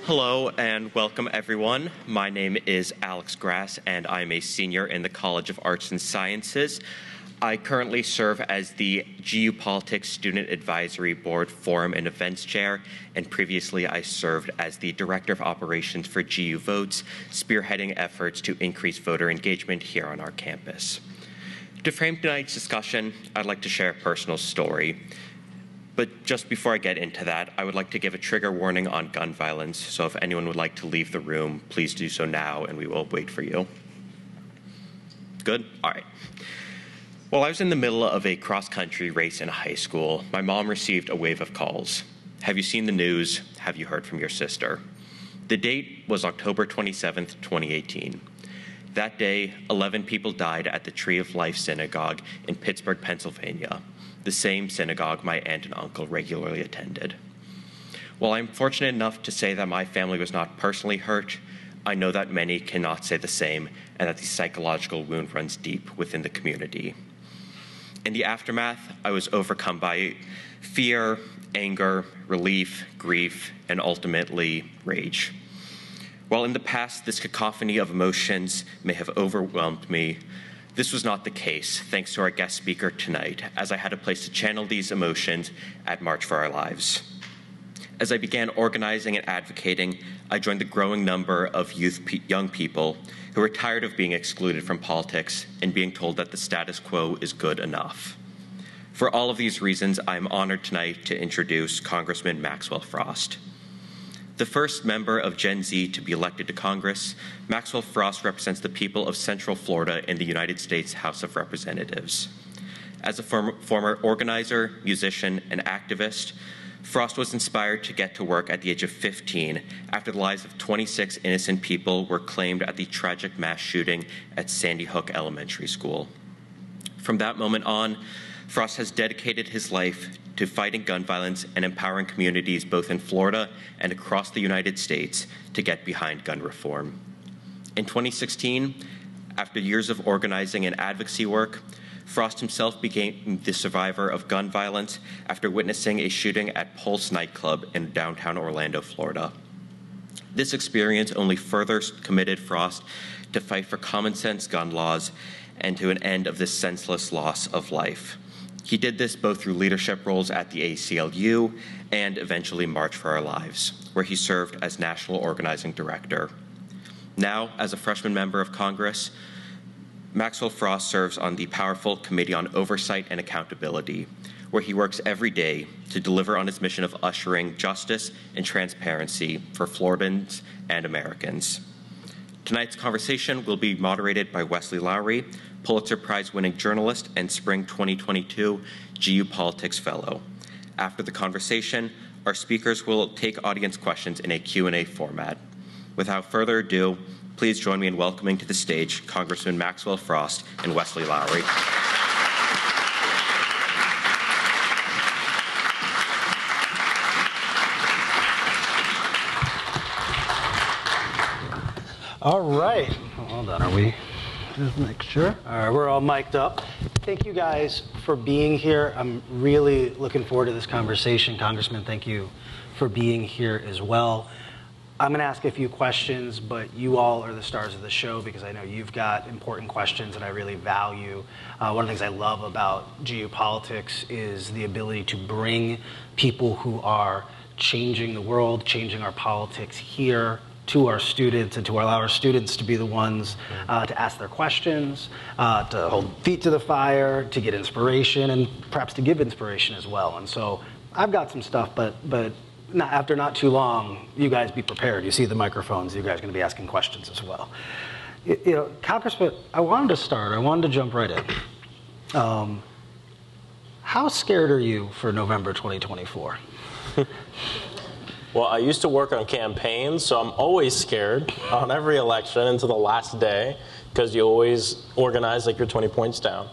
Hello and welcome everyone. My name is Alex Grass and I'm a senior in the College of Arts and Sciences. I currently serve as the GU Politics Student Advisory Board Forum and Events Chair, and previously I served as the Director of Operations for GU Votes, spearheading efforts to increase voter engagement here on our campus. To frame tonight's discussion, I'd like to share a personal story. But just before I get into that, I would like to give a trigger warning on gun violence, so if anyone would like to leave the room, please do so now and we will wait for you. Good? All right. While I was in the middle of a cross-country race in high school, my mom received a wave of calls. Have you seen the news? Have you heard from your sister? The date was October 27th, 2018. That day, 11 people died at the Tree of Life Synagogue in Pittsburgh, Pennsylvania, the same synagogue my aunt and uncle regularly attended. While I'm fortunate enough to say that my family was not personally hurt, I know that many cannot say the same and that the psychological wound runs deep within the community. In the aftermath, I was overcome by fear, anger, relief, grief, and ultimately rage. While in the past this cacophony of emotions may have overwhelmed me, this was not the case, thanks to our guest speaker tonight, as I had a place to channel these emotions at March for Our Lives. As I began organizing and advocating, I joined the growing number of young people who were tired of being excluded from politics and being told that the status quo is good enough. For all of these reasons, I am honored tonight to introduce Congressman Maxwell Frost. The first member of Gen Z to be elected to Congress, Maxwell Frost represents the people of Central Florida in the United States House of Representatives. As a former organizer, musician, and activist, Frost was inspired to get to work at the age of 15 after the lives of 26 innocent people were claimed at the tragic mass shooting at Sandy Hook Elementary School. From that moment on, Frost has dedicated his life to fighting gun violence and empowering communities both in Florida and across the United States to get behind gun reform. In 2016, after years of organizing and advocacy work, Frost himself became the survivor of gun violence after witnessing a shooting at Pulse nightclub in downtown Orlando, Florida. This experience only further committed Frost to fight for common sense gun laws and to an end of this senseless loss of life. He did this both through leadership roles at the ACLU and eventually March for Our Lives, where he served as National Organizing Director. Now, as a freshman member of Congress, Maxwell Frost serves on the powerful Committee on Oversight and Accountability, where he works every day to deliver on his mission of ushering justice and transparency for Floridans and Americans. Tonight's conversation will be moderated by Wesley Lowery, Pulitzer Prize-winning journalist and Spring 2022 GU Politics Fellow. After the conversation, our speakers will take audience questions in a Q&A format. Without further ado, please join me in welcoming to the stage Congressman Maxwell Frost and Wesley Lowery. All right, hold on, are we? Just make sure. All right, we're all mic'd up. Thank you guys for being here. I'm really looking forward to this conversation. Congressman, thank you for being here as well. I'm gonna ask a few questions, but you all are the stars of the show because I know you've got important questions and I really value. One of the things I love about GU Politics is the ability to bring people who are changing the world, changing our politics here, to our students and to allow our students to be the ones to ask their questions, to hold feet to the fire, to get inspiration, and perhaps to give inspiration as well. And so I've got some stuff, but after not too long, you guys be prepared. You see the microphones, you guys are going to be asking questions as well. You know, Congressman, I wanted to jump right in. How scared are you for November 2024? Well, I used to work on campaigns, so I'm always scared on every election until the last day, because you always organize like you're 20 points down.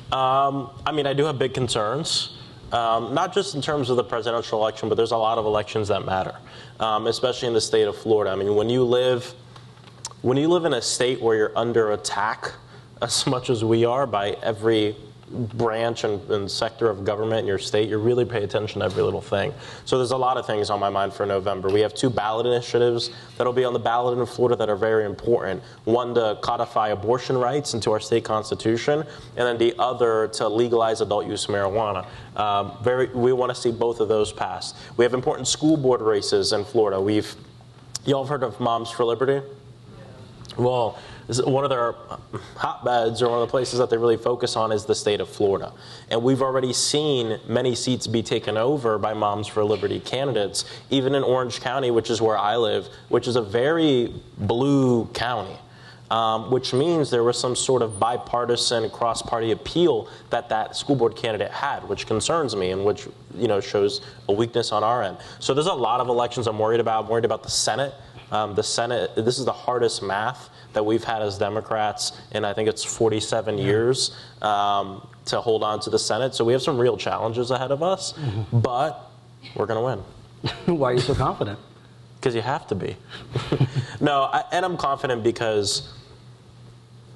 I mean, I do have big concerns, not just in terms of the presidential election, but there's a lot of elections that matter, especially in the state of Florida. I mean, when you live in a state where you're under attack as much as we are by every branch and sector of government in your state, you really pay attention to every little thing. So there's a lot of things on my mind for November. We have 2 ballot initiatives that'll be on the ballot in Florida that are very important. One to codify abortion rights into our state constitution, and then the other to legalize adult use marijuana. We want to see both of those passed. We have important school board races in Florida. Y'all have heard of Moms for Liberty? Well, one of their hotbeds, or one of the places that they really focus on, is the state of Florida. And we've already seen many seats be taken over by Moms for Liberty candidates, even in Orange County, which is where I live, which is a very blue county. Which means there was some sort of bipartisan cross-party appeal that school board candidate had, which concerns me and which shows a weakness on our end. So there's a lot of elections I'm worried about. I'm worried about the Senate. The Senate, this is the hardest math that we've had as Democrats in, I think it's 47 years, to hold on to the Senate. So we have some real challenges ahead of us, but we're going to win. Why are you so confident? Because you have to be. No, and I'm confident because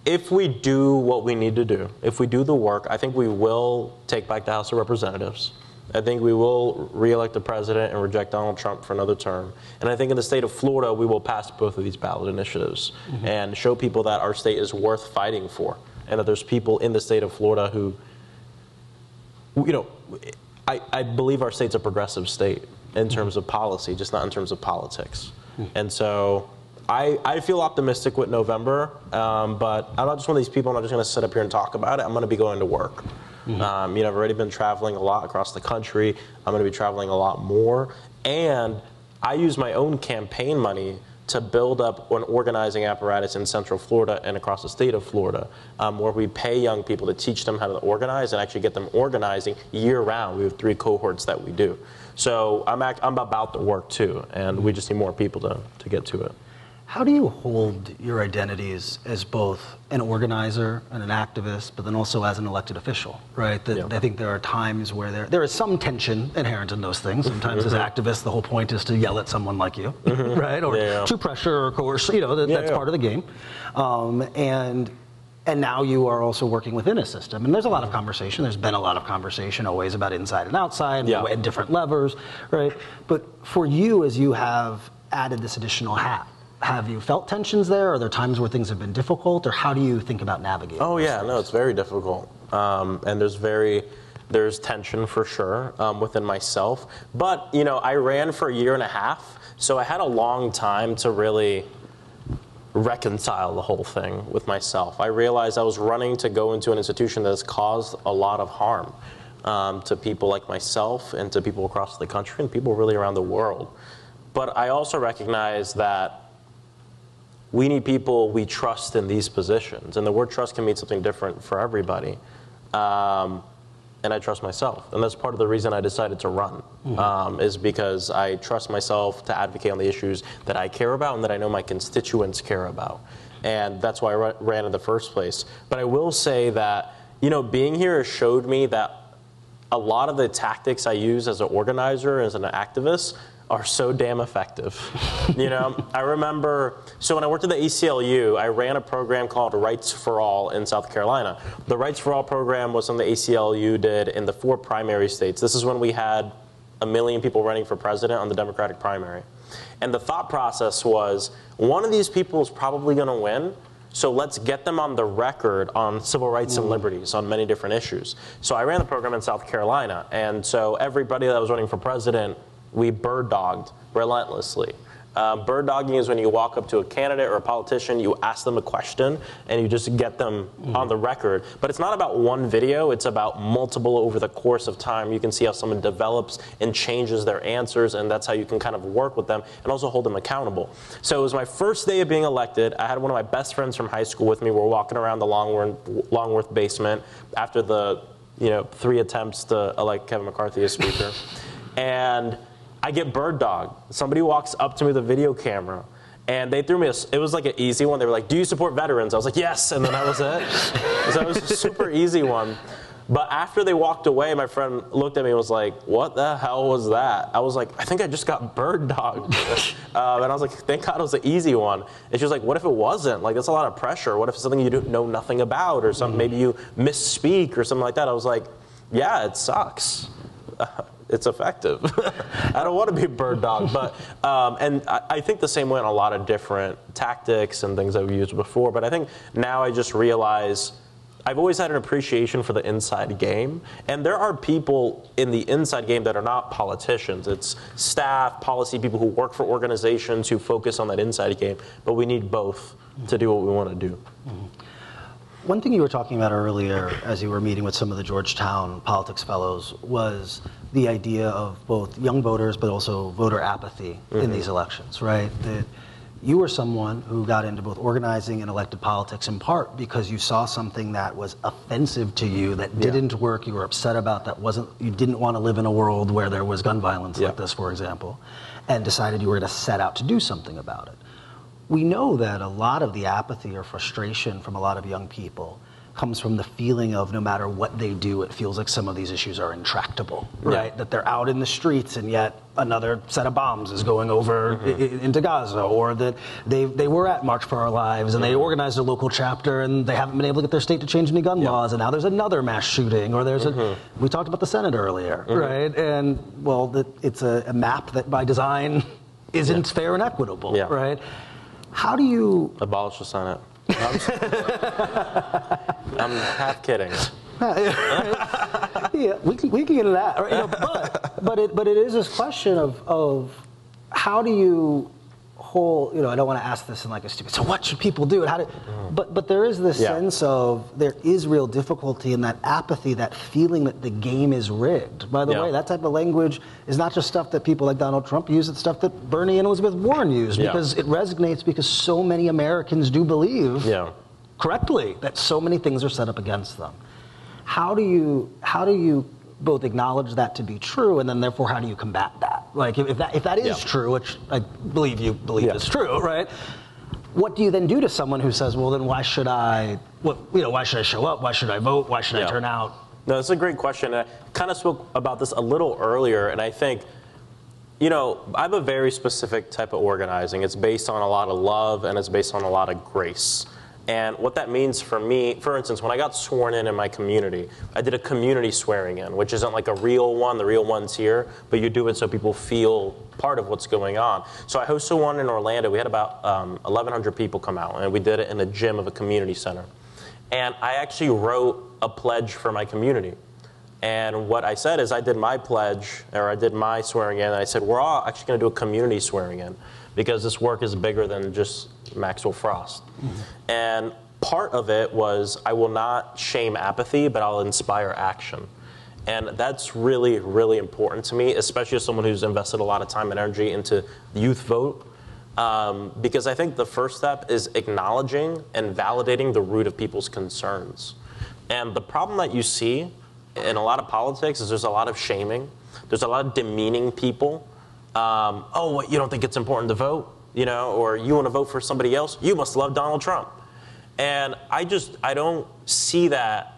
if we do what we need to do, if we do the work, I think we will take back the House of Representatives. I think we will re-elect the president and reject Donald Trump for another term. And I think in the state of Florida, we will pass both of these ballot initiatives and show people that our state is worth fighting for, and that there's people in the state of Florida who, I believe our state's a progressive state in terms of policy, just not in terms of politics. And so I feel optimistic with November, but I'm not just one of these people. I'm not just going to sit up here and talk about it. I'm going to be going to work. I've already been traveling a lot across the country. I'm going to be traveling a lot more. And I use my own campaign money to build up an organizing apparatus in Central Florida and across the state of Florida, where we pay young people to teach them how to organize and actually get them organizing year-round. We have 3 cohorts that we do. So I'm about the work, too, and we just need more people to get to it. How do you hold your identities as both an organizer and an activist, but then also as an elected official, right? I think there are times where there is some tension inherent in those things. Sometimes as activists, the whole point is to yell at someone like you, right? Or to pressure or coerce, that's part of the game. And now you are also working within a system. And there's a lot of conversation. There's been a lot of conversation always about inside and outside and different levers, right? But for you, as you have added this additional hat, have you felt tensions there? Are there times where things have been difficult, or how do you think about navigating? Oh yeah, no, it's very difficult, and there's tension for sure within myself. But I ran for a year and a half, so I had a long time to really reconcile the whole thing with myself. I realized I was running to go into an institution that has caused a lot of harm to people like myself and to people across the country and people really around the world. But I also recognize that we need people we trust in these positions. And the word trust can mean something different for everybody. And I trust myself. And that's part of the reason I decided to run, is because I trust myself to advocate on the issues that I care about and that I know my constituents care about. And that's why I ran in the first place. But I will say that, being here has showed me that a lot of the tactics I use as an organizer, as an activist, are so damn effective. I remember, so when I worked at the ACLU, I ran a program called Rights for All in South Carolina. The Rights for All program was something the ACLU did in the 4 primary states. This is when we had 1 million people running for president on the Democratic primary. And the thought process was, one of these people is probably going to win, so let's get them on the record on civil rights and liberties on many different issues. So I ran the program in South Carolina, and so everybody that was running for president, we bird dogged relentlessly. Bird dogging is when you walk up to a candidate or a politician, you ask them a question, and you just get them on the record. But it's not about one video, it's about multiple over the course of time. You can see how someone develops and changes their answers, and that's how you can kind of work with them and also hold them accountable. So it was my first day of being elected. I had one of my best friends from high school with me. We're walking around the Longworth basement after the 3 attempts to elect Kevin McCarthy as speaker. And I get bird dogged. Somebody walks up to me with a video camera, and they threw me it was like an easy one. They were like, "Do you support veterans?" I was like, "Yes," and then that was it. So it was a super easy one. But after they walked away, my friend looked at me and was like, what the hell was that? I was like, I think I just got bird dogged. And I was like, thank God it was an easy one. And she was like, what if it wasn't? Like, that's a lot of pressure. What if it's something you don't know nothing about, or something, maybe you misspeak or something like that? I was like, yeah, it sucks. It's effective. I don't want to be bird dog, but and I think the same way on a lot of different tactics and things that we've used before. But I think now I just realize I've always had an appreciation for the inside game, and there are people in the inside game that are not politicians. It's staff, policy people who work for organizations who focus on that inside game. But we need both to do what we want to do. One thing you were talking about earlier as you were meeting with some of the Georgetown politics fellows was the idea of both young voters but also voter apathy in these elections, right? That you were someone who got into both organizing and elected politics in part because you saw something that was offensive to you, that didn't work, you were upset about, you didn't want to live in a world where there was gun violence like this, for example, and decided you were going to set out to do something about it. We know that a lot of the apathy or frustration from a lot of young people comes from the feeling of no matter what they do, it feels like some of these issues are intractable, right? That they're out in the streets and yet another set of bombs is going over into Gaza, or that they were at March for Our Lives and they organized a local chapter and they haven't been able to get their state to change any gun laws, and now there's another mass shooting, or there's we talked about the Senate earlier, right? And well, it's a map that by design isn't fair and equitable, right? How do you abolish the Senate? I'm half kidding. Yeah, we can get into that. Right? You know, but it is this question of how do you hold. You know, I don't want to ask this in like a stupid. So what should people do? And how do? But there is this sense of there is real difficulty in that apathy, that feeling that the game is rigged. By the way, that type of language is not just stuff that people like Donald Trump use. It's stuff that Bernie and Elizabeth Warren use because it resonates because so many Americans do believe correctly that so many things are set up against them. How do you both acknowledge that to be true, and then therefore how do you combat that? Like if that is true, which I believe you believe is true, right? What do you then do to someone who says, well, then why should I? Why should I show up? Why should I vote? Why should I turn out? No, that's a great question. I kind of spoke about this a little earlier, and I think, you know, I have a very specific type of organizing. It's based on a lot of love, and it's based on a lot of grace. And what that means for me, for instance, when I got sworn in my community, I did a community swearing in, which isn't like a real one. The real one's here, but you do it so people feel part of what's going on. So I hosted one in Orlando. We had about 1,100 people come out, and we did it in a gym of a community center. And I actually wrote a pledge for my community. And what I said is I did my pledge, or I did my swearing in, and I said, we're all actually going to do a community swearing in because this work is bigger than just Maxwell Frost. And part of it was I will not shame apathy, but I'll inspire action. And that's really, really important to me, especially as someone who's invested a lot of time and energy into the youth vote. Because I think the first step is acknowledging and validating the root of people's concerns. And the problem that you see in a lot of politics is there's a lot of shaming. There's a lot of demeaning people. Oh, what, you don't think it's important to vote? You know, or you want to vote for somebody else? You must love Donald Trump. And I don't see that,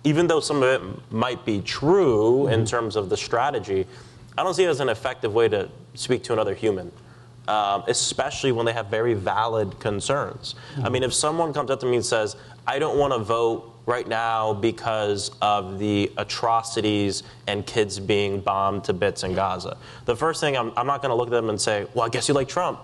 even though some of it might be true in terms of the strategy, I don't see it as an effective way to speak to another human, especially when they have very valid concerns. I mean, if someone comes up to me and says, I don't want to vote right now because of the atrocities and kids being bombed to bits in Gaza, the first thing I'm not going to look at them and say, well, I guess you like Trump.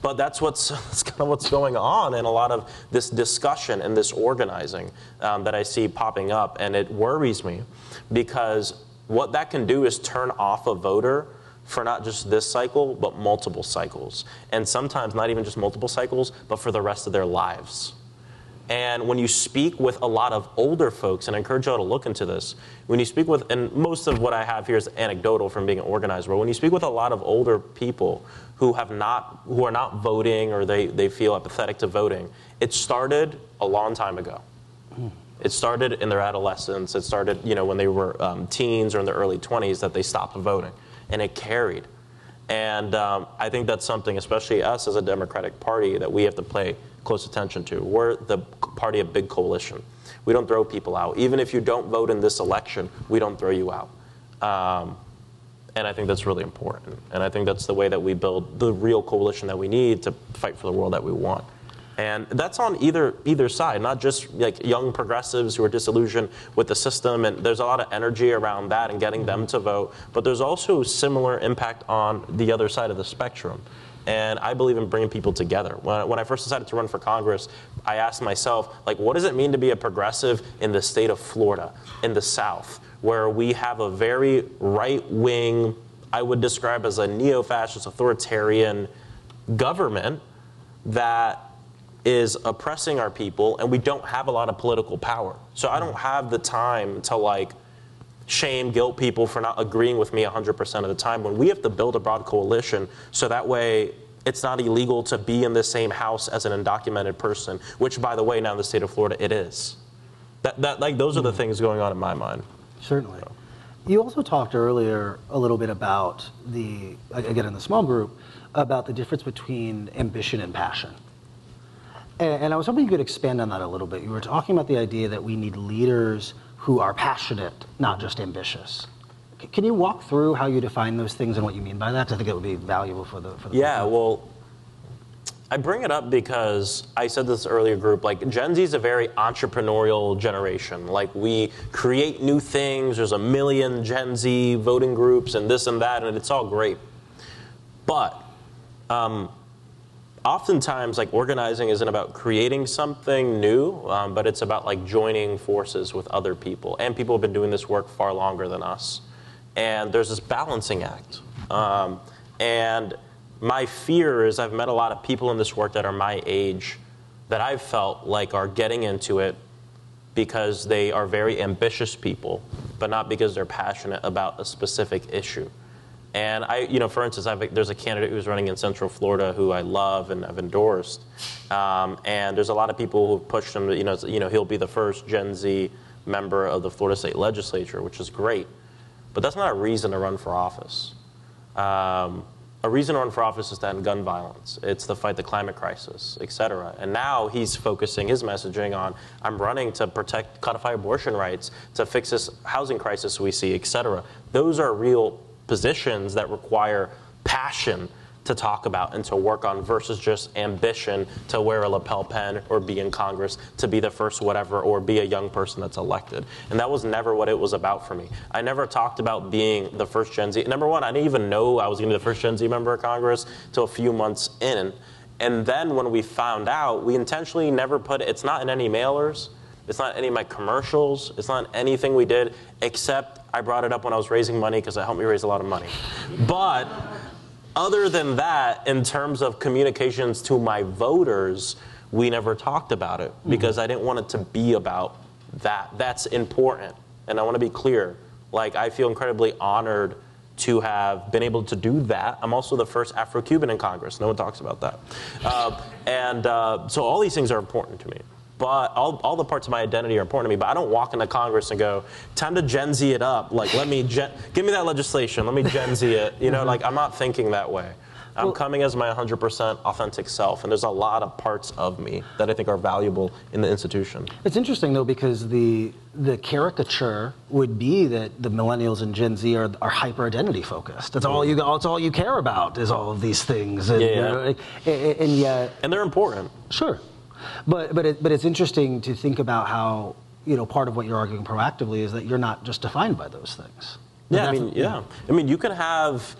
But that's kind of what's going on in a lot of this discussion and this organizing that I see popping up. And it worries me because what that can do is turn off a voter for not just this cycle, but multiple cycles. And sometimes not even just multiple cycles, but for the rest of their lives. And when you speak with a lot of older folks, and I encourage you all to look into this, when you speak with, and most of what I have here is anecdotal from being an organizer, but when you speak with a lot of older people who are not voting or they feel apathetic to voting, it started a long time ago. It started in their adolescence. It started, you know, when they were teens or in their early 20s that they stopped voting, and it carried. And I think that's something, especially us as a Democratic Party, that we have to pay close attention to. We're the party of big coalition. We don't throw people out. Even if you don't vote in this election, we don't throw you out. And I think that's really important. And I think that's the way that we build the real coalition that we need to fight for the world that we want. And that's on either side, not just like young progressives who are disillusioned with the system. And there's a lot of energy around that and getting them to vote. But there's also similar impact on the other side of the spectrum. And I believe in bringing people together. When I first decided to run for Congress, I asked myself, like, what does it mean to be a progressive in the state of Florida, in the South, where we have a very right-wing, I would describe as a neo-fascist, authoritarian government that is oppressing our people, and we don't have a lot of political power. So I don't have the time to, like, shame, guilt people for not agreeing with me 100% of the time, when we have to build a broad coalition so that way it's not illegal to be in the same house as an undocumented person, which, by the way, now in the state of Florida, it is. Like, those are the things going on in my mind. Certainly. So. You also talked earlier a little bit about again in the small group, about the difference between ambition and passion. And I was hoping you could expand on that a little bit. You were talking about the idea that we need leaders who are passionate, not just ambitious. Can you walk through how you define those things and what you mean by that? I think it would be valuable for the Yeah, people. Well, I bring it up because I said this earlier group, like Gen Z is a very entrepreneurial generation. Like, we create new things. There's a million Gen Z voting groups and this and that, and it's all great. But oftentimes, like, organizing isn't about creating something new, but it's about, like, joining forces with other people. And people have been doing this work far longer than us. And there's this balancing act. And my fear is I've met a lot of people in this work that are my age that I've felt like are getting into it because they are very ambitious people, but not because they're passionate about a specific issue. And for instance, there's a candidate who's running in Central Florida who I love and I've endorsed. And there's a lot of people who've pushed him to, he'll be the first Gen Z member of the Florida State Legislature, which is great. But that's not a reason to run for office. A reason to run for office is to end gun violence. It's to fight the climate crisis, et cetera. And now he's focusing his messaging on, I'm running to codify abortion rights, to fix this housing crisis we see, et cetera. Those are real positions that require passion to talk about and to work on versus just ambition to wear a lapel pin or be in Congress, to be the first whatever, or be a young person that's elected. And that was never what it was about for me. I never talked about being the first Gen Z. Number one, I didn't even know I was going to be the first Gen Z member of Congress till a few months in. And then when we found out, we intentionally never put it, it's not in any mailers, it's not in any of my commercials, it's not in anything we did, except I brought it up when I was raising money because it helped me raise a lot of money. But other than that, in terms of communications to my voters, we never talked about it because I didn't want it to be about that. That's important. And I want to be clear. Like, I feel incredibly honored to have been able to do that. I'm also the first Afro-Cuban in Congress. No one talks about that. So all these things are important to me. But all the parts of my identity are important to me. But I don't walk into Congress and go, time to Gen Z it up. Like, give me that legislation. Let me Gen Z it. Like, I'm not thinking that way. I'm coming as my 100% authentic self. And there's a lot of parts of me that I think are valuable in the institution. It's interesting, though, because the caricature would be that the millennials and Gen Z are hyper identity focused. That's all you care about is all of these things. And, and yet, and they're important. Sure. But it's interesting to think about how, part of what you're arguing proactively is that you're not just defined by those things. You can have,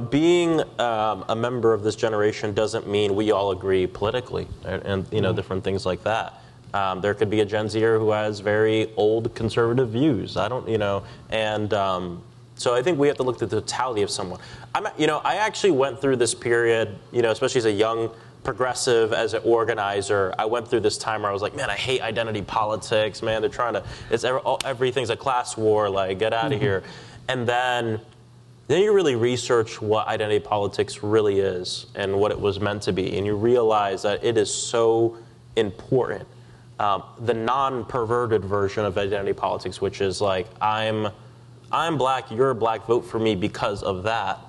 being a member of this generation doesn't mean we all agree politically and different things like that. There could be a Gen Zer who has very old conservative views. So I think we have to look at the totality of someone. I actually went through this period, especially as a young progressive, as an organizer, I went through this time where I was like, man, I hate identity politics, man. They're trying to, everything's a class war, like, get out of here. And then you really research what identity politics really is and what it was meant to be. And you realize that it is so important. The non-perverted version of identity politics, which is like, I'm black, you're black, vote for me because of that.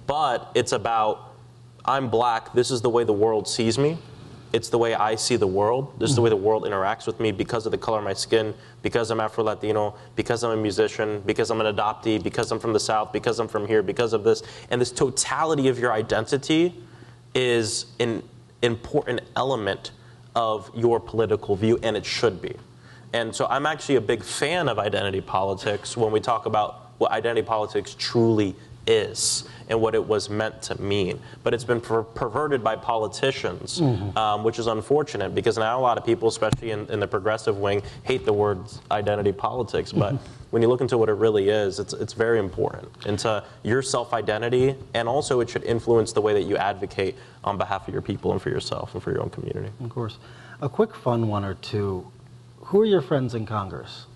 But it's about, I'm black, this is the way the world sees me, It's the way I see the world. This is the way the world interacts with me because of the color of my skin, because I'm Afro-Latino, because I'm a musician, because I'm an adoptee, because I'm from the South, because I'm from here, because of this. And this totality of your identity is an important element of your political view, and it should be. And so I'm actually a big fan of identity politics when we talk about what identity politics truly is and what it was meant to mean. But it's been perverted by politicians, which is unfortunate because now a lot of people, especially in the progressive wing, hate the word identity politics. But when you look into what it really is, it's very important into your self-identity, and also it should influence the way that you advocate on behalf of your people and for yourself and for your own community. Of course. A quick fun one or two. Who are your friends in Congress?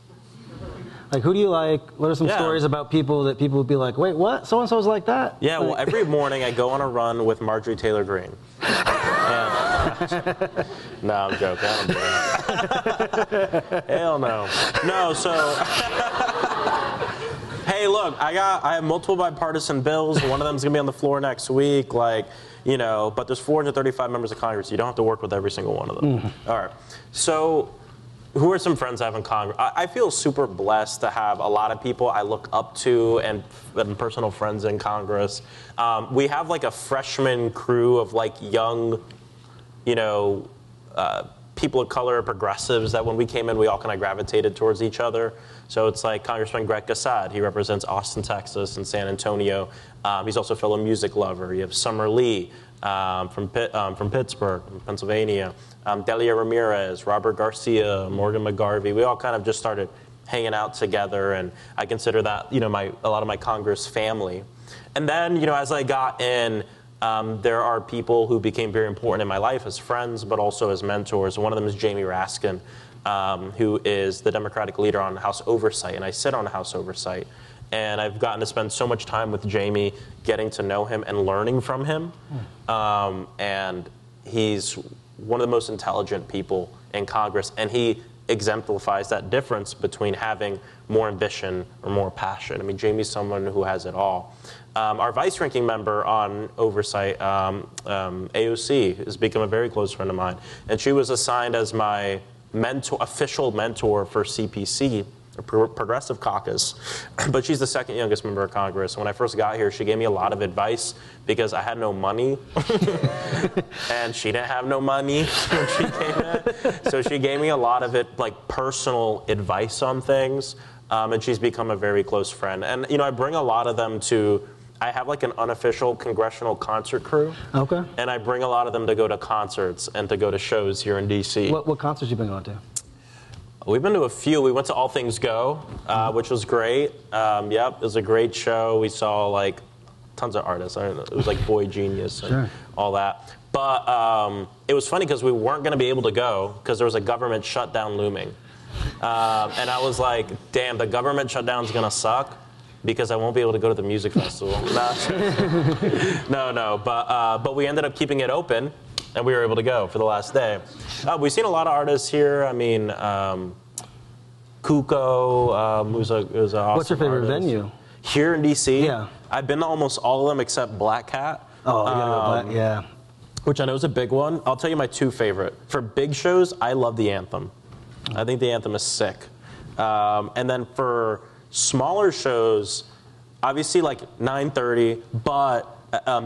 Like, who do you like? What are some stories about people that people would be like, wait, what? So-and-so's like that? Yeah, well, every morning I go on a run with Marjorie Taylor Greene. No, I'm joking. I don't do that. Hell no. No, so... Hey, look, I have multiple bipartisan bills. One of them's going to be on the floor next week. Like, you know, but there's 435 members of Congress. You don't have to work with every single one of them. All right. So... who are some friends I have in Congress? I feel super blessed to have a lot of people I look up to and personal friends in Congress. We have like a freshman crew of like young, you know, people of color, progressives, that when we came in, we all kind of gravitated towards each other. So it's like Congressman Greg Gassad. He represents Austin, Texas, and San Antonio. He's also a fellow music lover. You have Summer Lee from Pittsburgh, Pennsylvania. Delia Ramirez, Robert Garcia, Morgan McGarvey. We all kind of just started hanging out together, and I consider that, you know, a lot of my Congress family. And then, you know, as I got in, there are people who became very important in my life as friends, but also as mentors. One of them is Jamie Raskin, who is the Democratic leader on House Oversight, and I sit on House Oversight. And I've gotten to spend so much time with Jamie, getting to know him and learning from him. And he's one of the most intelligent people in Congress, and he exemplifies that difference between having more ambition or more passion. I mean, Jamie's someone who has it all. Our vice-ranking member on Oversight, AOC, has become a very close friend of mine, and she was assigned as my official mentor for CPC, Progressive Caucus, but she's the second youngest member of Congress. When I first got here, she gave me a lot of advice because I had no money, and she didn't have no money when she came in. So she gave me a lot of it, like personal advice on things, and she's become a very close friend. And you know, I bring a lot of them to. I have like an unofficial congressional concert crew. Okay. And I bring a lot of them to go to concerts and to go to shows here in D.C. What concerts you been going to? We've been to a few. We went to All Things Go, which was great. Yep, it was a great show. We saw like tons of artists. I don't know, it was like Boy Genius and all that. But it was funny because we weren't going to be able to go because there was a government shutdown looming. And I was like, damn, the government shutdown's going to suck because I won't be able to go to the music festival. No. But we ended up keeping it open. And we were able to go for the last day. We've seen a lot of artists here. I mean, Kuko, who's an awesome What's your favorite artist. venue? Here in D.C.? Yeah. I've been to almost all of them except Black Cat. Oh, yeah. Which I know is a big one. I'll tell you my two favorite. For big shows, I love the Anthem. I think the Anthem is sick. And then for smaller shows, obviously like 9:30, but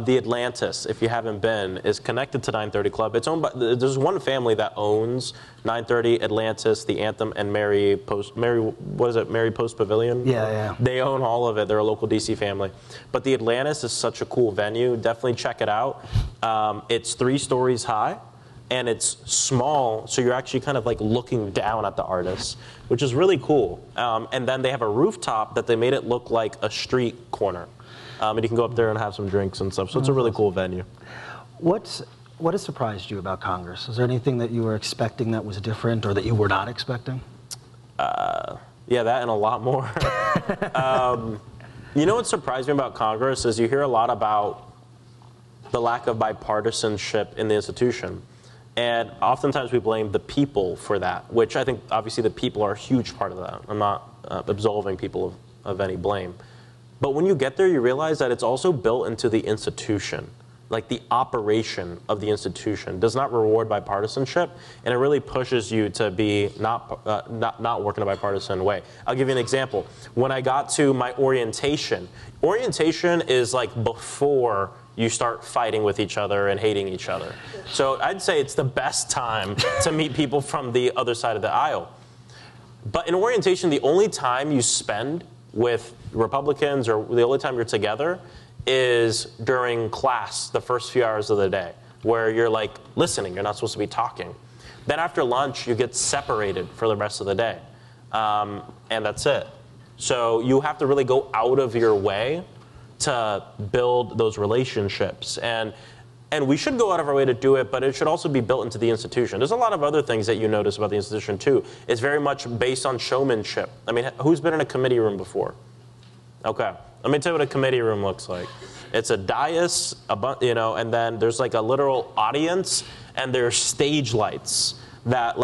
the Atlantis, if you haven't been, is connected to 930 Club. It's owned by, there's one family that owns 930, Atlantis, the Anthem, and Mary Post Pavilion? Yeah. They own all of it. They're a local DC family. But the Atlantis is such a cool venue. Definitely check it out. It's 3 stories high, and it's small, so you're actually kind of like looking down at the artists, which is really cool. And then they have a rooftop that they made it look like a street corner. And you can go up there and have some drinks and stuff. So it's a really cool venue. What has surprised you about Congress? Is there anything that you were expecting that was different or that you were not expecting? Yeah, that and a lot more. You know what surprised me about Congress is you hear a lot about the lack of bipartisanship in the institution. And oftentimes we blame the people for that, which I think obviously the people are a huge part of that. I'm not absolving people of any blame. But when you get there, you realize that it's also built into the institution. like the operation of the institution does not reward bipartisanship, and it really pushes you to be not work in a bipartisan way. I'll give you an example. When I got to my orientation is like before you start fighting with each other and hating each other. So I'd say it's the best time to meet people from the other side of the aisle. But in orientation, the only time you spend with Republicans, or the only time you're together, is during class, the first few hours of the day, where you're like listening, you're not supposed to be talking. Then after lunch, you get separated for the rest of the day. And that's it. So you have to really go out of your way to build those relationships. And we should go out of our way to do it, but it should also be built into the institution. There's a lot of other things that you notice about the institution, too. It's very much based on showmanship. I mean, who's been in a committee room before? Okay. Let me tell you what a committee room looks like. It's a dais, and then there's like a literal audience, and there's stage lights that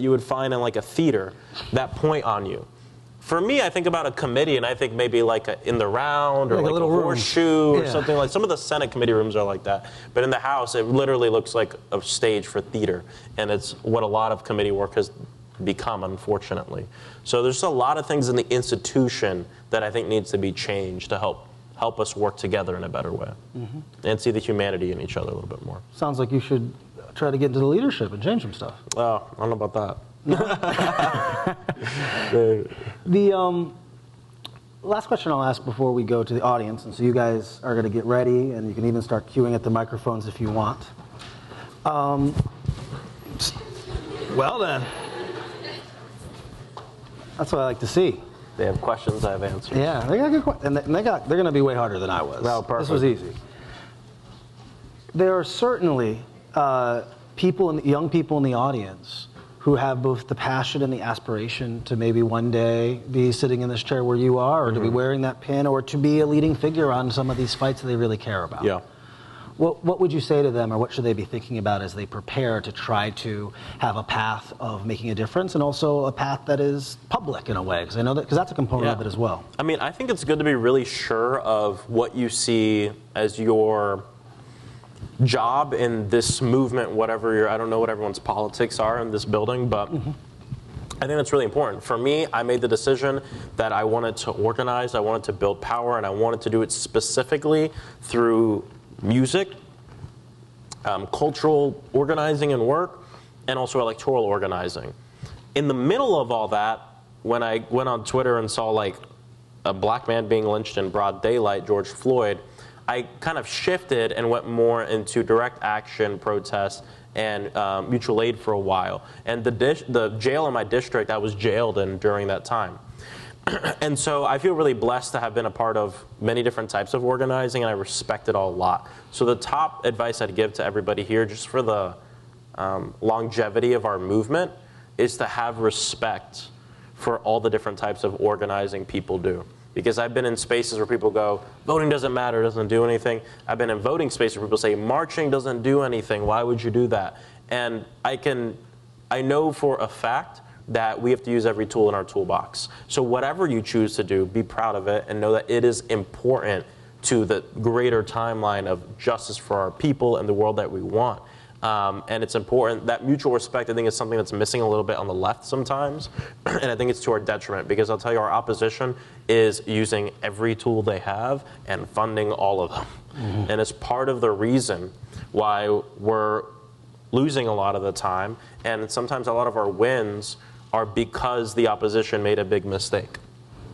you would find in like a theater that point on you. For me, I think about a committee, and I think maybe like in the round, or like a horseshoe, or something like. Some of the Senate committee rooms are like that, but in the House, it literally looks like a stage for theater, and it's what a lot of committee work has become, unfortunately. So there's a lot of things in the institution that I think needs to be changed to help us work together in a better way, and see the humanity in each other a little bit more. Sounds like you should try to get into the leadership and change some stuff. Oh, I don't know about that. The last question I'll ask before we go to the audience, and so you guys are going to get ready, and you can even start queuing at the microphones if you want. Well then, that's what I like to see. They have questions, I have answers. Yeah, they got good questions, and they're going to be way harder than I was. No, perfect. This was easy. There are certainly young people in the audience who have both the passion and the aspiration to maybe one day be sitting in this chair where you are, or to be wearing that pin, or to be a leading figure on some of these fights that they really care about. Yeah. What would you say to them, or what should they be thinking about as they prepare to try to have a path of making a difference, and also a path that is public in a way? Because I know because that's a component of it as well. I mean, I think it's good to be really sure of what you see as your job in this movement, whatever I don't know what everyone's politics are in this building, but I think that's really important. For me, I made the decision that I wanted to organize, I wanted to build power, and I wanted to do it specifically through music, cultural organizing and work, and also electoral organizing. In the middle of all that, when I went on Twitter and saw like a black man being lynched in broad daylight, George Floyd, I kind of shifted and went more into direct action, protests, and mutual aid for a while. And the jail in my district, I was jailed in during that time. And so I feel really blessed to have been a part of many different types of organizing, and I respect it all a lot. So the top advice I'd give to everybody here, just for the longevity of our movement, is to have respect for all the different types of organizing people do. Because I've been in spaces where people go, voting doesn't matter, doesn't do anything. I've been in voting spaces where people say, marching doesn't do anything, why would you do that? And I know for a fact that we have to use every tool in our toolbox. So whatever you choose to do, be proud of it and know that it is important to the greater timeline of justice for our people and the world that we want. And it's important. That mutual respect, I think, is something that's missing a little bit on the left sometimes. And I think it's to our detriment, because I'll tell you, our opposition is using every tool they have and funding all of them. And it's part of the reason why we're losing a lot of the time. And sometimes a lot of our wins are because the opposition made a big mistake.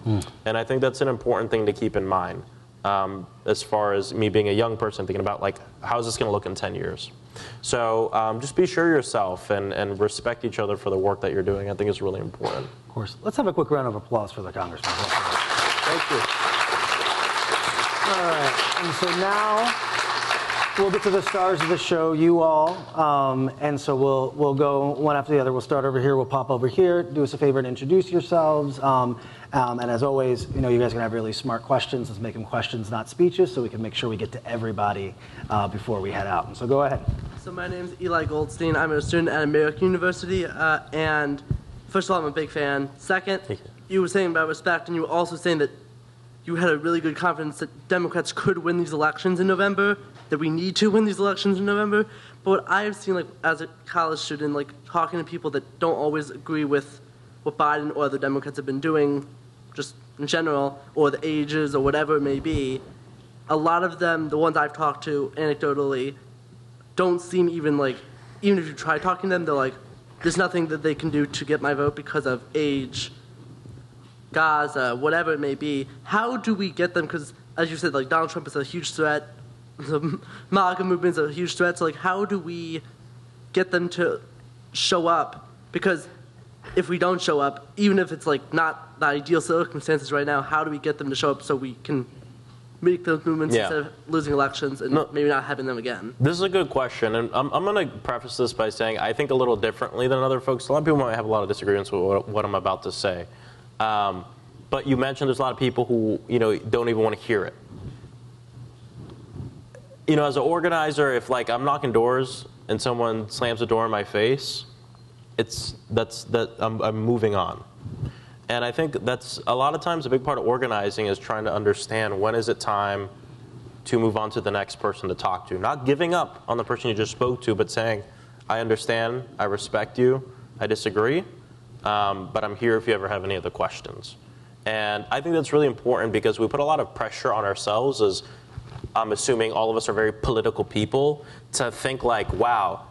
And I think that's an important thing to keep in mind, as far as me being a young person thinking about, like, how's this going to look in 10 years? So just be sure yourself and respect each other for the work that you're doing. I think is really important. Of course. Let's have a quick round of applause for the Congressman. Thank you. All right. And so now we'll get to the stars of the show, you all. And so we'll go one after the other. We'll start over here. We'll pop over here. Do us a favor and introduce yourselves. And as always, you know, you guys are going to have really smart questions. Let's make them questions, not speeches, so we can make sure we get to everybody before we head out. And so go ahead. So my name's Eli Goldstein. I'm a student at McCourt University. And first of all, I'm a big fan. Second, you were saying about respect, and you were also saying that you had a really good confidence that Democrats could win these elections in November. that we need to win these elections in November. But what I've seen, like as a college student, like talking to people that don't always agree with what Biden or the Democrats have been doing, just in general, or the ages or whatever it may be, a lot of them, the ones I've talked to anecdotally, don't seem even if you try talking to them, they're like, there's nothing that they can do to get my vote because of age, Gaza, whatever it may be. How do we get them? Because, as you said, like Donald Trump is a huge threat. The MAGA movement is a huge threat. So, like, how do we get them to show up? Because if we don't show up, even if it's like not the ideal circumstances right now, how do we get them to show up so we can make those movements instead of losing elections and maybe not having them again? This is a good question, and I'm going to preface this by saying I think a little differently than other folks. A lot of people might have a lot of disagreements with what I'm about to say. But you mentioned there's a lot of people who don't even want to hear it. As an organizer, if I'm knocking doors and someone slams the door in my face, I'm moving on. And I think that's a lot of times a big part of organizing is trying to understand when is it time to move on to the next person to talk to. Not giving up on the person you just spoke to, but saying, I understand, I respect you, I disagree, but I'm here if you ever have any other questions. And I think that's really important because we put a lot of pressure on ourselves as I'm assuming all of us are very political people, to think wow,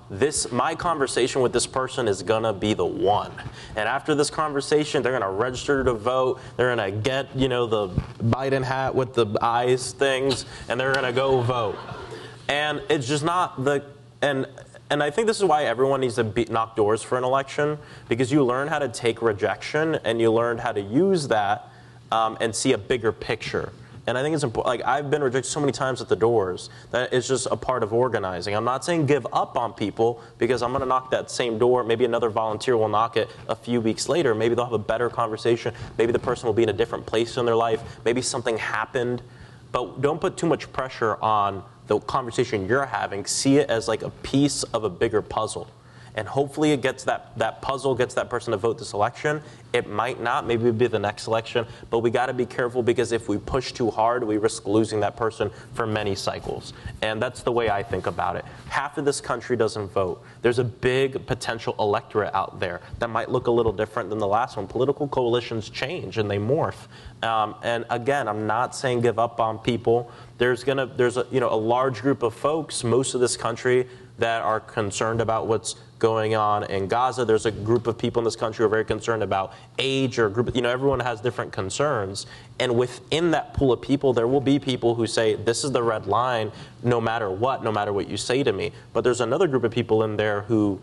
my conversation with this person is gonna be the one. And after this conversation, they're gonna register to vote, they're gonna get, the Biden hat with the eyes things, and they're gonna go vote. And it's just not and I think this is why everyone needs to knock doors for an election, because you learn how to take rejection and you learn how to use that and see a bigger picture. And I think it's important. I've been rejected so many times at the doors that it's just a part of organizing. I'm not saying give up on people, because I'm going to knock that same door. Maybe another volunteer will knock it a few weeks later. Maybe they'll have a better conversation. Maybe the person will be in a different place in their life. Maybe something happened. But don't put too much pressure on the conversation you're having. See it as like a piece of a bigger puzzle. And hopefully it gets that puzzle gets that person to vote this election. It might not. Maybe it'll be the next election. But we got to be careful, because if we push too hard, we risk losing that person for many cycles. And that's the way I think about it. Half of this country doesn't vote. There's a big potential electorate out there that might look a little different than the last one. Political coalitions change and they morph. And again, I'm not saying give up on people. There's a large group of folks, most of this country, that are concerned about what's going on in Gaza. There's a group of people in this country who are very concerned about age, or a group, everyone has different concerns. And within that pool of people, there will be people who say, this is the red line, no matter what you say to me. But there's another group of people in there who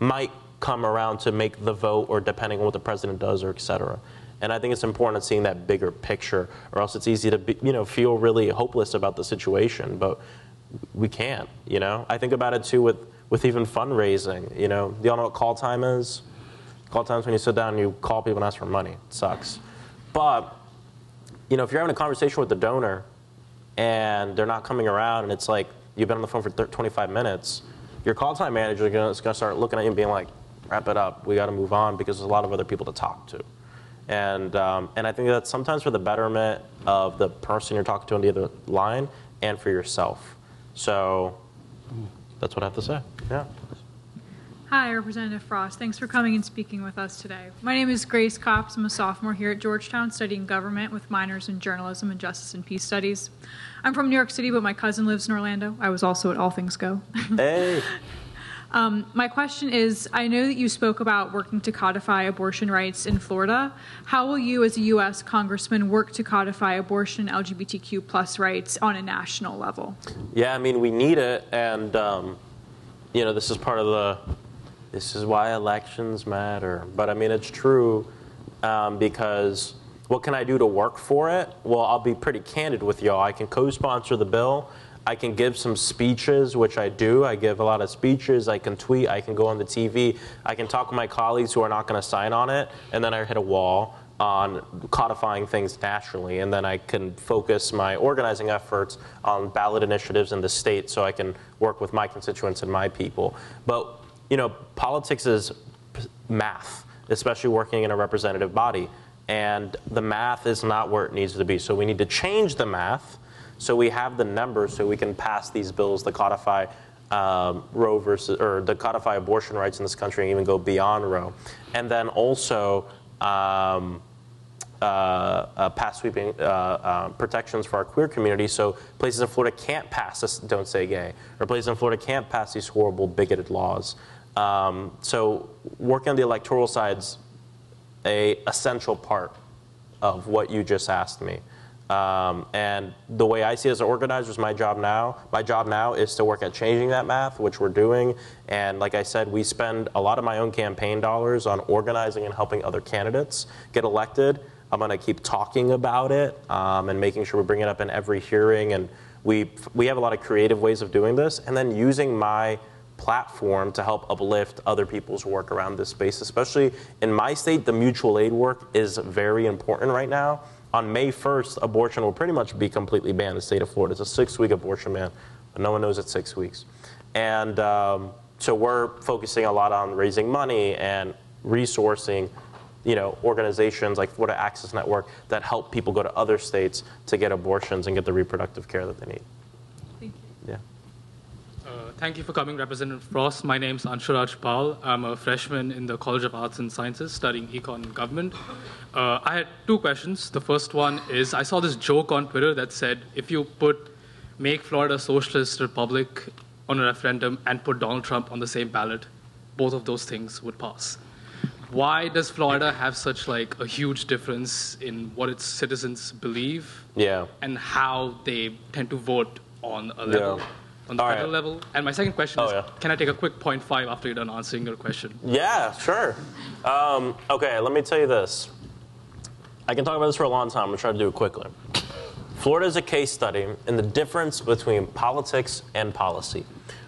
might come around to make the vote, or depending on what the president does, or et cetera. And I think it's important seeing that bigger picture, or else it's easy to feel really hopeless about the situation. But we can't, I think about it too with even fundraising. Do y'all know what call time is? Call time is when you sit down and you call people and ask for money. It sucks. But, if you're having a conversation with the donor and they're not coming around, and it's like you've been on the phone for 25 minutes, your call time manager is going to start looking at you and being like, wrap it up, we got to move on, because there's a lot of other people to talk to. And I think that's sometimes for the betterment of the person you're talking to on the other line and for yourself. So that's what I have to say. Yeah. Hi, Representative Frost. Thanks for coming and speaking with us today. My name is Grace Copps. I'm a sophomore here at Georgetown, studying government with minors in journalism and justice and peace studies. I'm from New York City, but my cousin lives in Orlando. I was also at All Things Go. Hey. My question is, I know that you spoke about working to codify abortion rights in Florida. How will you, as a U.S. congressman, work to codify abortion and LGBTQ plus rights on a national level? Yeah, we need it, and this is part of this is why elections matter. But it's true, because what can I do to work for it? Well, I'll be pretty candid with y'all. I can co-sponsor the bill. I can give some speeches, which I do. I give a lot of speeches. I can tweet. I can go on the TV. I can talk with my colleagues who are not going to sign on it. And then I hit a wall on codifying things nationally. And then I can focus my organizing efforts on ballot initiatives in the state, so I can work with my constituents and my people. But, politics is math, especially working in a representative body. And the math is not where it needs to be. So we need to change the math, So we have the numbers so we can pass these bills that codify Roe versus, or that codify abortion rights in this country and even go beyond Roe. And then also pass sweeping protections for our queer community, so places in Florida can't pass this Don't Say Gay, or places in Florida can't pass these horrible bigoted laws. So working on the electoral side's a essential part of what you just asked me. And the way I see it as an organizer is my job now is to work at changing that math, which we're doing. And like I said, we spend a lot of my own campaign dollars on organizing and helping other candidates get elected. I'm going to keep talking about it and making sure we bring it up in every hearing. And we have a lot of creative ways of doing this. And then using my platform to help uplift other people's work around this space. Especially in my state, the mutual aid work is very important right now. On May 1st, abortion will pretty much be completely banned in the state of Florida. It's a 6-week abortion ban, but no one knows it's 6 weeks. And so we're focusing a lot on raising money and resourcing, organizations like Florida Access Network that help people go to other states to get abortions and get the reproductive care that they need. Thank you. Yeah. Thank you for coming, Representative Frost. My name's Anshuraj Paul. I'm a freshman in the College of Arts and Sciences studying Econ and Government. I had 2 questions. The first one is, I saw this joke on Twitter that said, if you make Florida a socialist republic on a referendum and put Donald Trump on the same ballot, both of those things would pass. Why does Florida have such a huge difference in what its citizens believe and how they tend to vote on a level? Yeah. On the federal level? And my second question is, can I take a quick 0.5 after you're done answering your question? Yeah, sure. Okay, let me tell you this. I can talk about this for a long time. I'm going to try to do it quickly. Florida is a case study in the difference between politics and policy.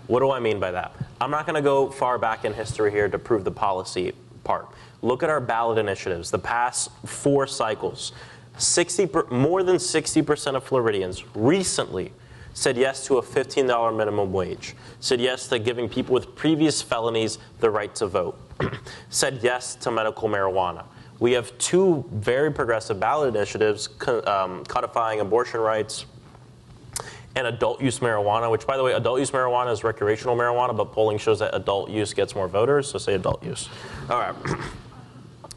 What do I mean by that? I'm not going to go far back in history here to prove the policy part. Look at our ballot initiatives. The past 4 cycles, more than 60% of Floridians recently said yes to a $15 minimum wage, said yes to giving people with previous felonies the right to vote, said yes to medical marijuana. We have 2 very progressive ballot initiatives codifying abortion rights and adult use marijuana, which, by the way, adult use marijuana is recreational marijuana, but polling shows that adult use gets more voters, so say adult use. All right.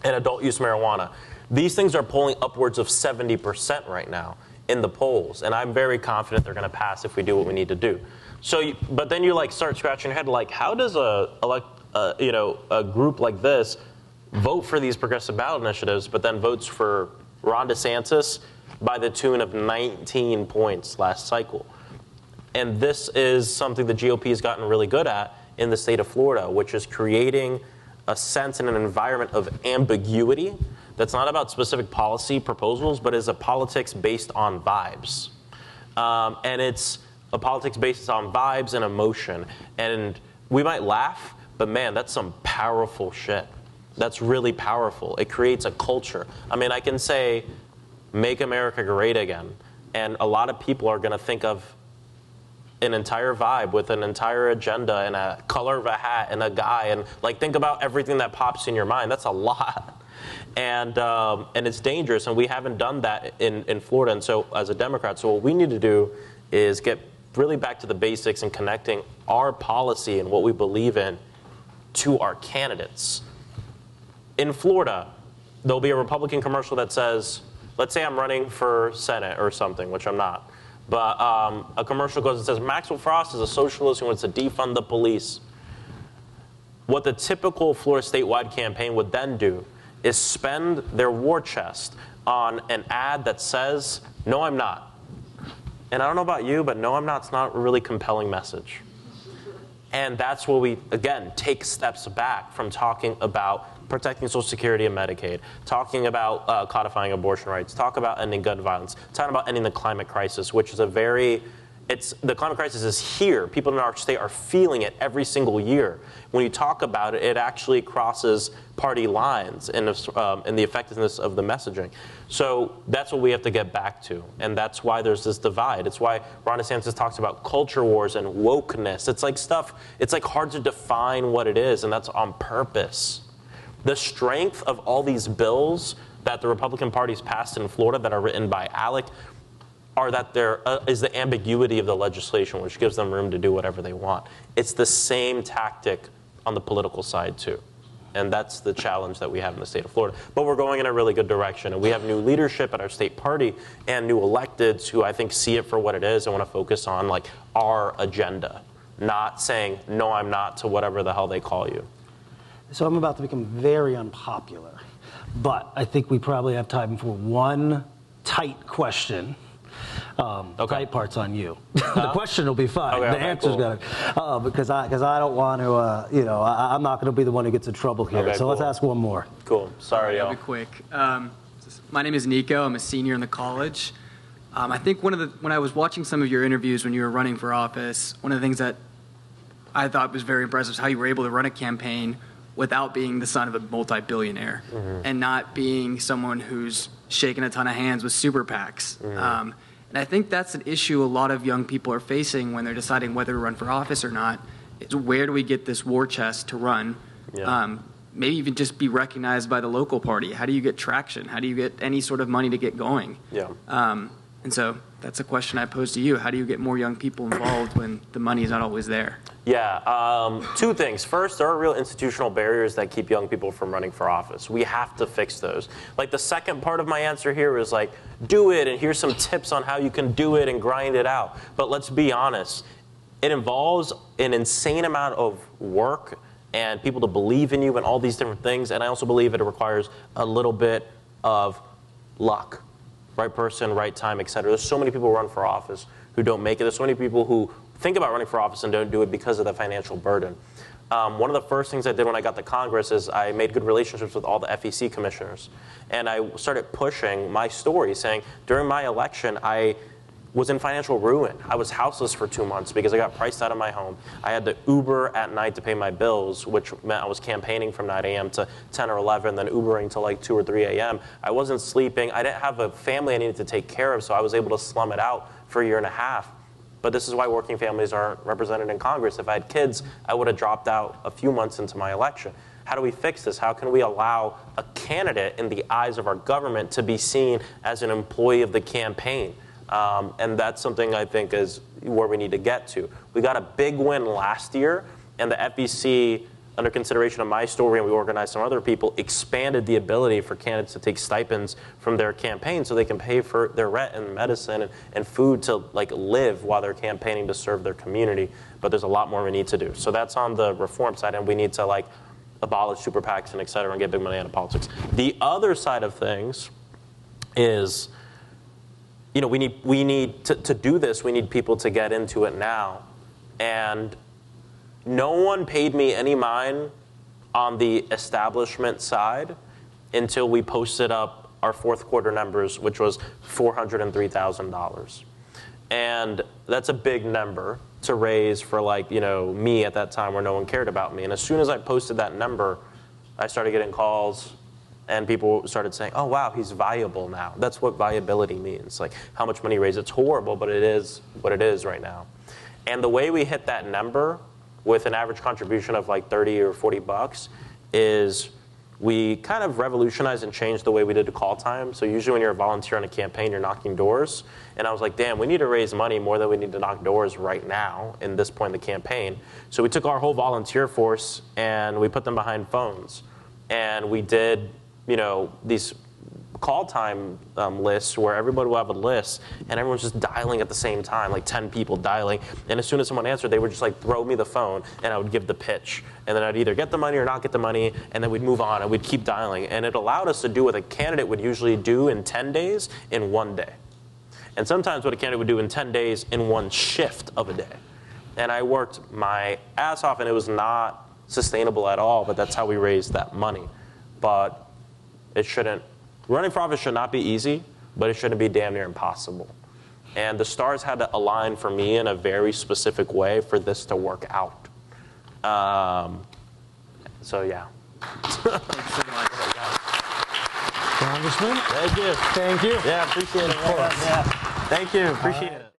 And adult use marijuana. These things are polling upwards of 70% right now in the polls, and I'm very confident they're going to pass if we do what we need to do. So, but then you start scratching your head, how does a group like this vote for these progressive ballot initiatives, but then votes for Ron DeSantis by the tune of 19 points last cycle? And this is something the GOP has gotten really good at in the state of Florida, which is creating a sense and an environment of ambiguity that's not about specific policy proposals, but is a politics based on vibes. And it's a politics based on vibes and emotion. And we might laugh, but man, that's some powerful shit. That's really powerful. It creates a culture. I mean, I can say, make America great again. And a lot of people are going to think of an entire vibe with an entire agenda and a color of a hat and a guy. And think about everything that pops in your mind. That's a lot. And it's dangerous, and we haven't done that in Florida. And so as a Democrat, so what we need to do is get really back to the basics and connecting our policy and what we believe in to our candidates. In Florida, there'll be a Republican commercial that says, let's say I'm running for Senate or something, which I'm not. But a commercial goes and says, Maxwell Frost is a socialist who wants to defund the police. What the typical Florida statewide campaign would then do is spend their war chest on an ad that says, no, I'm not. And I don't know about you, but no, I'm not's not a really compelling message. And that's where we, again, take steps back from talking about protecting Social Security and Medicaid, talking about codifying abortion rights, talk about ending gun violence, talking about ending the climate crisis, which is the climate crisis is here. People in our state are feeling it every single year. When you talk about it, it actually crosses party lines in the effectiveness of the messaging. So that's what we have to get back to, and that's why there's this divide. It's why Ron DeSantis talks about culture wars and wokeness. It's hard to define what it is, and that's on purpose. The strength of all these bills that the Republican Party's passed in Florida that are written by ALEC, are that there is the ambiguity of the legislation, which gives them room to do whatever they want. It's the same tactic on the political side, too. And that's the challenge that we have in the state of Florida. But we're going in a really good direction. And we have new leadership at our state party and new electeds who I think see it for what it is and want to focus on like our agenda, not saying, no, I'm not to whatever the hell they call you. So I'm about to become very unpopular, but I think we probably have time for one tight question. Tight part's on you. The question will be fine. Okay, the answer's cool. got to, because I don't want to, I'm not going to be the one who gets in trouble here. Okay, so cool. Let's ask one more. Cool. Sorry, I'll y'all. be quick. My name is Nico. I'm a senior in the college. I think when I was watching some of your interviews when you were running for office, one of the things that I thought was very impressive is how you were able to run a campaign without being the son of a multi-billionaire and not being someone who's shaking a ton of hands with super PACs. And I think that's an issue a lot of young people are facing when they're deciding whether to run for office or not. Is where do we get this war chest to run? Yeah. Maybe even just be recognized by the local party. How do you get traction? How do you get any sort of money to get going? Yeah. And so that's a question I pose to you. How do you get more young people involved when the money is not always there? Yeah, two things. First, there are real institutional barriers that keep young people from running for office. We have to fix those. Like the second part of my answer here is like, do it, and here's some tips on how you can do it and grind it out. But let's be honest, it involves an insane amount of work and people to believe in you and all these different things. And I also believe it requires a little bit of luck. Right person, right time, et cetera. There's so many people who run for office who don't make it. There's so many people who think about running for office and don't do it because of the financial burden. One of the first things I did when I got to Congress is I made good relationships with all the FEC commissioners. And I started pushing my story, saying during my election, I was in financial ruin. I was houseless for 2 months because I got priced out of my home. I had to Uber at night to pay my bills, which meant I was campaigning from 9 a.m. to 10 or 11, then Ubering to like 2 or 3 a.m. I wasn't sleeping. I didn't have a family I needed to take care of, so I was able to slum it out for a year and a half. But this is why working families aren't represented in Congress. If I had kids, I would have dropped out a few months into my election. How do we fix this? How can we allow a candidate in the eyes of our government to be seen as an employee of the campaign? And that's something I think is where we need to get to. We got a big win last year, and the FEC, under consideration of my story, and we organized some other people, expanded the ability for candidates to take stipends from their campaign so they can pay for their rent and medicine and food to like live while they're campaigning to serve their community. But there's a lot more we need to do. So that's on the reform side, and we need to like abolish super PACs and et cetera and get big money out of politics. The other side of things is, you know, we need to do this. We need people to get into it now. And no one paid me any mind on the establishment side until we posted up our fourth quarter numbers, which was $403,000. And that's a big number to raise for like, you know, me at that time where no one cared about me. And as soon as I posted that number, I started getting calls. And people started saying, oh, wow, he's viable now. That's what viability means, like how much money raised. It's horrible, but it is what it is right now. And the way we hit that number with an average contribution of like 30 or 40 bucks is we kind of revolutionized and changed the way we did the call time. So usually when you're a volunteer on a campaign, you're knocking doors. And I was like, damn, we need to raise money more than we need to knock doors right now in this point in the campaign. So we took our whole volunteer force and we put them behind phones. And we did, you know, these call time lists where everybody will have a list and everyone's just dialing at the same time, like 10 people dialing. And as soon as someone answered, they would just like throw me the phone and I would give the pitch. And then I'd either get the money or not get the money, and then we'd move on and we'd keep dialing. And it allowed us to do what a candidate would usually do in 10 days in 1 day. And sometimes what a candidate would do in 10 days in one shift of a day. And I worked my ass off, and it was not sustainable at all, but that's how we raised that money. But it shouldn't, running for office should not be easy, but it shouldn't be damn near impossible. And the stars had to align for me in a very specific way for this to work out. So yeah. Congressman? Thank you. Thank you. Yeah, appreciate it. Yeah. Thank you. Appreciate it.